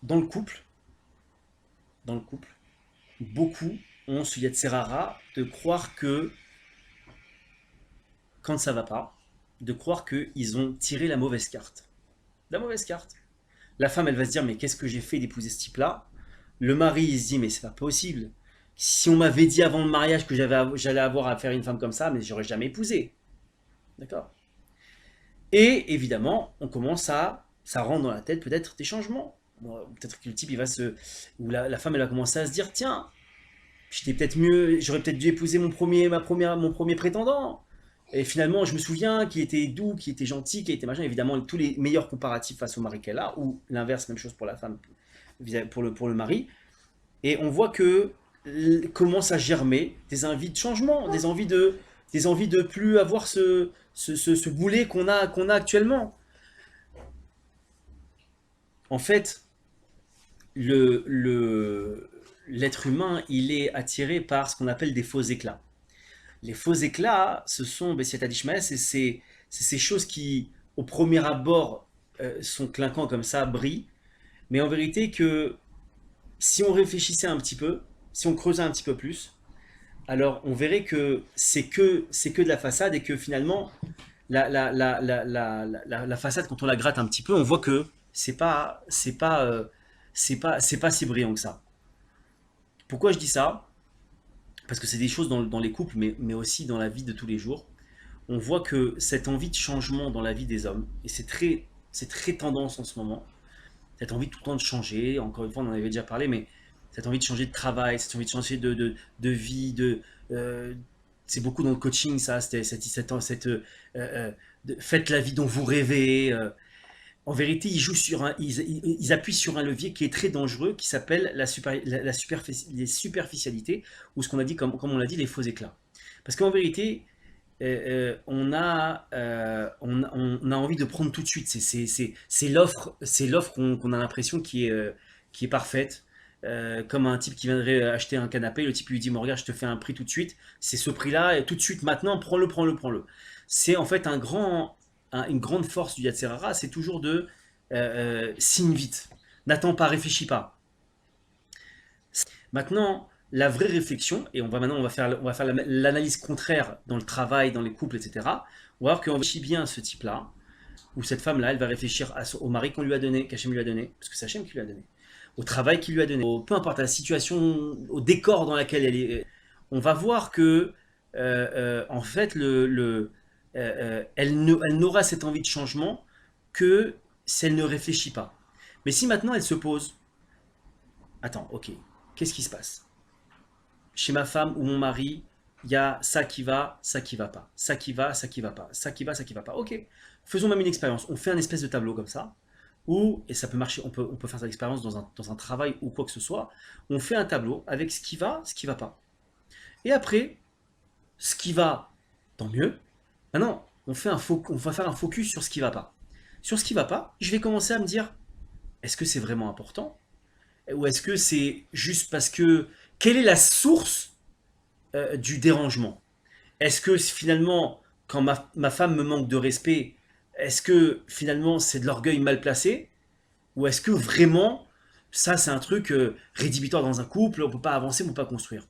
dans le couple, dans le couple, beaucoup ont ce Yetzer de croire que quand ça va pas, de croire qu'ils ont tiré la mauvaise carte. La mauvaise carte. La femme, elle va se dire, mais qu'est-ce que j'ai fait d'épouser ce type-là? Le mari, il se dit, mais c'est pas possible. Si on m'avait dit avant le mariage que j'allais avoir à faire une femme comme ça, mais j'aurais jamais épousé. D'accord. Et évidemment, on commence à, ça rentre dans la tête peut-être des changements. Bon, peut-être que le type, il va se, ou la femme, elle va commencer à se dire, tiens, j'étais peut-être mieux, j'aurais peut-être dû épouser mon premier prétendant. Et finalement, je me souviens qu'il était doux, qu'il était gentil, qu'il était machin. Évidemment, tous les meilleurs comparatifs face au mari qu'elle a, ou l'inverse, même chose pour la femme, pour le mari. Et on voit que commence à germer des envies de changement, des envies de plus avoir ce boulet qu'on a actuellement. En fait, l'être humain, il est attiré par ce qu'on appelle des faux éclats. Les faux éclats, ce sont, Bessiata d'Ishmael, c'est ces choses qui, au premier abord, sont clinquants comme ça, brillent, mais en vérité que si on réfléchissait un petit peu, si on creusait un petit peu plus, alors on verrait que c'est que de la façade et que finalement, la façade, quand on la gratte un petit peu, on voit que c'est pas si brillant que ça. Pourquoi je dis ça? Parce que c'est des choses dans les couples, mais aussi dans la vie de tous les jours. On voit que cette envie de changement dans la vie des hommes, et c'est très tendance en ce moment, cette envie tout le temps de changer, encore une fois on en avait déjà parlé, mais cette envie de changer de travail, cette envie de changer de vie, euh, c'est beaucoup dans le coaching ça, faites la vie dont vous rêvez. En vérité, ils appuient sur un levier qui est très dangereux, qui s'appelle les superficialités, ou ce qu'on a dit, comme on l'a dit, les faux éclats. Parce qu'en vérité, on a envie de prendre tout de suite. C'est l'offre qu'on a l'impression qui est parfaite. Comme un type qui viendrait acheter un canapé, le type lui dit, bon, regarde, je te fais un prix tout de suite, c'est ce prix-là, et tout de suite, maintenant, prends-le, prends-le, prends-le. C'est en fait une grande force du Yatzerara, c'est toujours de signe vite, n'attends pas, réfléchis pas. Maintenant, la vraie réflexion, et on va faire l'analyse contraire dans le travail, dans les couples, etc. On va voir qu'on réfléchit bien à ce type-là, ou cette femme-là, elle va réfléchir au mari qu'on lui a donné, qu'Hachem lui a donné, parce que c'est Hachem qui lui a donné, au travail qu'il lui a donné, peu importe la situation, au décor dans lequel elle est. On va voir que, en fait, elle n'aura cette envie de changement que si elle ne réfléchit pas. Mais si maintenant elle se pose, attends, ok, qu'est-ce qui se passe? Chez ma femme ou mon mari, il y a ça qui va pas, ça qui va, ça qui va pas, ça qui va, ça qui va pas. Ok, faisons même une expérience. On fait un espèce de tableau comme ça, et ça peut marcher, on peut faire cette expérience dans un travail ou quoi que ce soit. On fait un tableau avec ce qui va pas. Et après, ce qui va, tant mieux. Maintenant, on va faire un focus sur ce qui va pas. Sur ce qui va pas, je vais commencer à me dire, est-ce que c'est vraiment important? Ou est-ce que c'est juste parce que... Quelle est la source du dérangement? Est-ce que finalement, quand ma femme me manque de respect, est-ce que finalement c'est de l'orgueil mal placé? Ou est-ce que vraiment, ça c'est un truc rédhibitoire dans un couple, on peut pas avancer, on peut pas construire?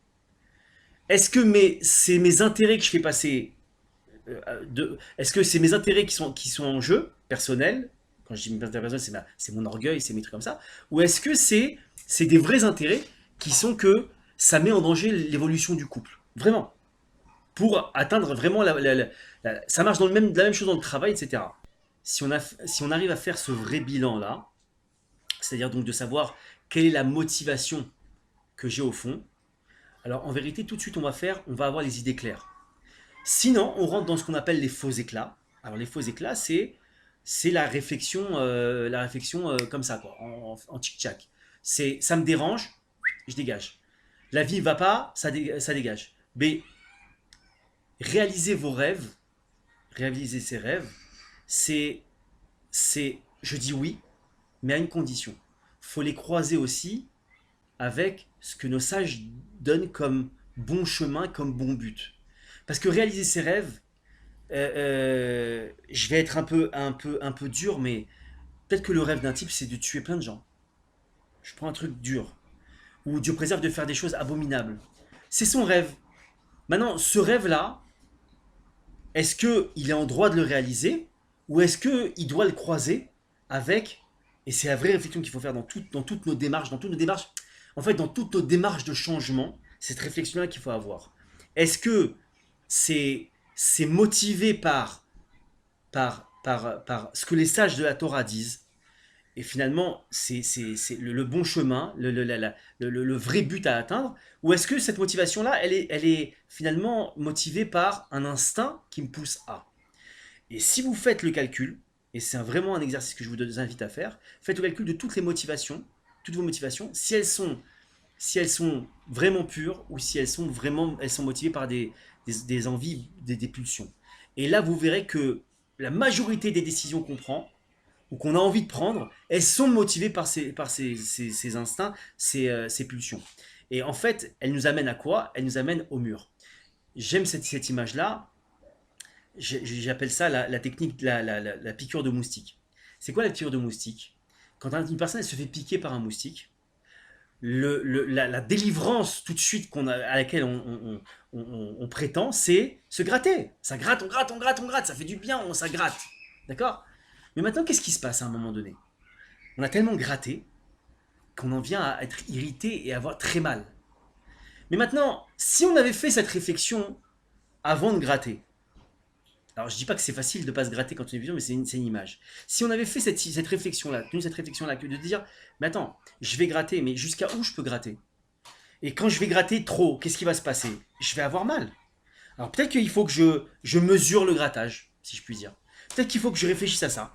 Est-ce que c'est mes intérêts que je fais passer est-ce que c'est mes intérêts qui sont en jeu, personnels? Quand je dis mes intérêts personnels, c'est mon orgueil, c'est mes trucs comme ça. Ou est-ce que c'est des vrais intérêts qui sont que ça met en danger l'évolution du couple? Vraiment. Pour atteindre vraiment ça marche la même chose dans le travail, etc. Si on arrive à faire ce vrai bilan-là, c'est-à-dire donc de savoir quelle est la motivation que j'ai au fond, alors en vérité, tout de suite, on va avoir les idées claires. Sinon, on rentre dans ce qu'on appelle les faux éclats. Alors les faux éclats, c'est la réflexion comme ça, quoi, en tic-tac. Ça me dérange, je dégage. La vie ne va pas, ça dégage. Mais réaliser vos rêves, réaliser ses rêves, c'est, je dis oui, mais à une condition. Faut les croiser aussi avec ce que nos sages donnent comme bon chemin, comme bon but. Parce que réaliser ses rêves, je vais être un peu dur, mais peut-être que le rêve d'un type, c'est de tuer plein de gens. je prends un truc dur, ou Dieu préserve de faire des choses abominables. C'est son rêve. Maintenant, ce rêve-là, est-ce qu'il est en droit de le réaliser, ou est-ce qu'il doit le croiser avec, et c'est la vraie réflexion qu'il faut faire dans toutes nos démarches, en fait, dans toutes nos démarches de changement, cette réflexion-là qu'il faut avoir. Est-ce que c'est motivé par ce que les sages de la Torah disent, et finalement, c'est le bon chemin, le vrai but à atteindre, ou est-ce que cette motivation-là, elle est finalement motivée par un instinct qui me pousse à. Et si vous faites le calcul, et c'est vraiment un exercice que je vous invite à faire, faites le calcul de toutes les motivations, toutes vos motivations, si elles sont vraiment pures, ou si elles sont motivées par des envies, des pulsions. Et là, vous verrez que la majorité des décisions qu'on prend, ou qu'on a envie de prendre, elles sont motivées par ces instincts, ces pulsions. Et en fait, elles nous amènent à quoi? Elles nous amènent au mur. J'aime cette image-là. J'appelle ça la technique, la piqûre de moustique. C'est quoi la piqûre de moustique? Quand une personne elle se fait piquer par un moustique, la délivrance tout de suite à laquelle on prétend, c'est se gratter. Ça gratte, on gratte, ça fait du bien, ça gratte. D'accord? Mais maintenant, qu'est-ce qui se passe à un moment donné? On a tellement gratté qu'on en vient à être irrité et à avoir très mal. Mais maintenant, si on avait fait cette réflexion avant de gratter, alors je dis pas que c'est facile de ne pas se gratter quand on est vision, mais c'est une image. Si on avait fait cette réflexion-là, de dire, mais attends, je vais gratter, mais jusqu'à où je peux gratter? Et quand je vais gratter trop, qu'est-ce qui va se passer? Je vais avoir mal. Alors peut-être qu'il faut que je mesure le grattage, si je puis dire. Peut-être qu'il faut que je réfléchisse à ça.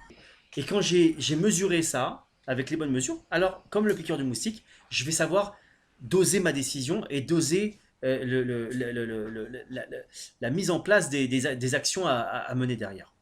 Et quand j'ai mesuré ça, avec les bonnes mesures, alors, comme le piqueur du moustique, je vais savoir doser ma décision et doser la mise en place des actions à mener derrière.